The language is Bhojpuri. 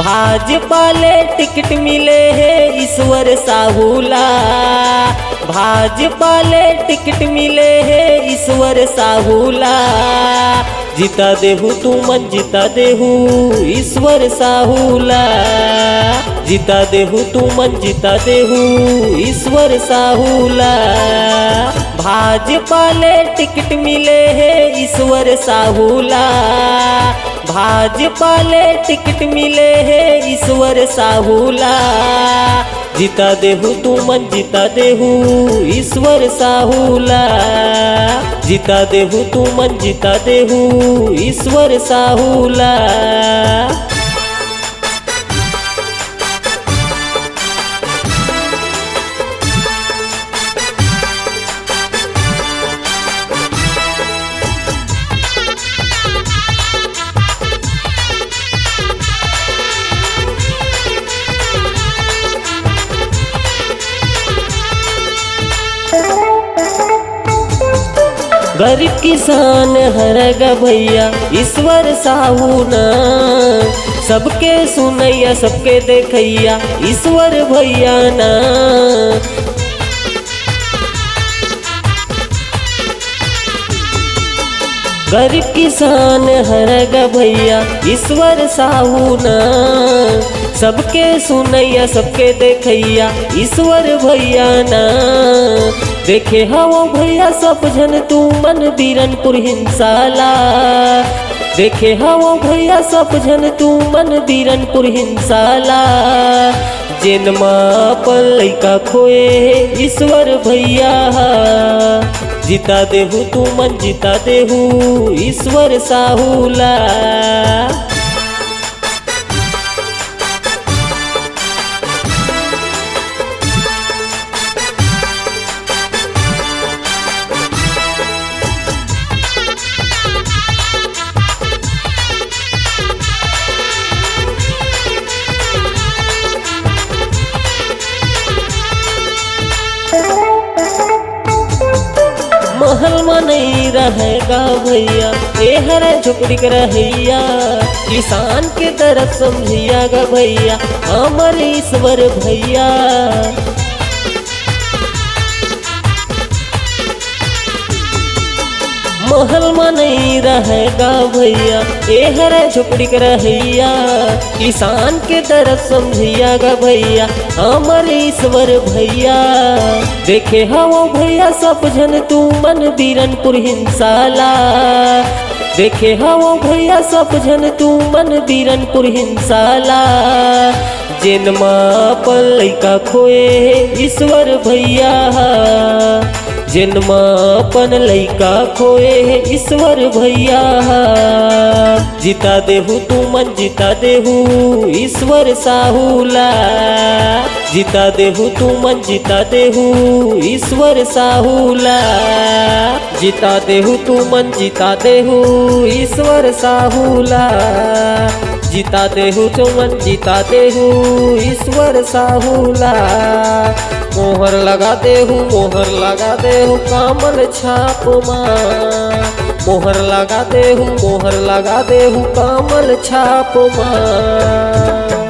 भाजपा ले टिकट मिले है ईश्वर साहूला। भाजपा ले टिकट मिले है ईश्वर साहूला। जीता देहू तू मन जीता देहू ईश्वर साहूला। जीता देहू तू मन जीता देहू ईश्वर साहूला। भाजपा ले टिकट मिले है ईश्वर साहूला। भाजपा ले टिकट मिले है ईश्वर साहूला। जीता देहू तू मन जीता देहू ईश्वर साहूला। जीता देहू तू मन जीता देहू ईश्वर साहूला। गरीब किसान हरगा भैया ईश्वर साहूना। सबके सुनैया सबके देखैया ईश्वर भैया ना। गरीब किसान हरगा भैया ईश्वर साहूना। सबके सुनैया सबके देखैया ईश्वर भैया ना। देखे हवो भैया सब जन तू मन बीरनपुर हिंसाला। देखे हवो भैया सब जन तू मन बीरनपुर हिंसाला। जिन माँ पर लैका खोए ईश्वर भैया। जीता देहू तू मन जीता देहू ईश्वर साहूला। महल में नहीं रहेगा भैया एहर झुपड़ी के रहैया। किसान के दर्द समझिया गा भैया हमर ईश्वर भैया। महल में नहीं रहेगा भैया एहर झुपड़ी के रहैया। किसान के दर्द समझिया गा भैया हमर ईश्वर भैया। देखे हवो भैया सब जन तू मन बीरनपुर हिंसाला। देखे हवो भैया सब जन तू मन बीरनपुर हिंसाला। जिन माँ पर लैका खोए ईश्वर भैया। जिन माँ पन लैका खोए ईश्वर भैया। जीता देहू तू मन जीता देहू ईश्वर साहूला। जीता देहू तू मन जीता देहू ईश्वर साहूला। जीता देहू तू मन जीता देहू ईश्वर साहूला। जीता देहू तू मन जीता देहू ईश्वर साहूला। मोहर लगा देहू कमल छाप माँ। मोहर लगा देहू कमल छाप माँ।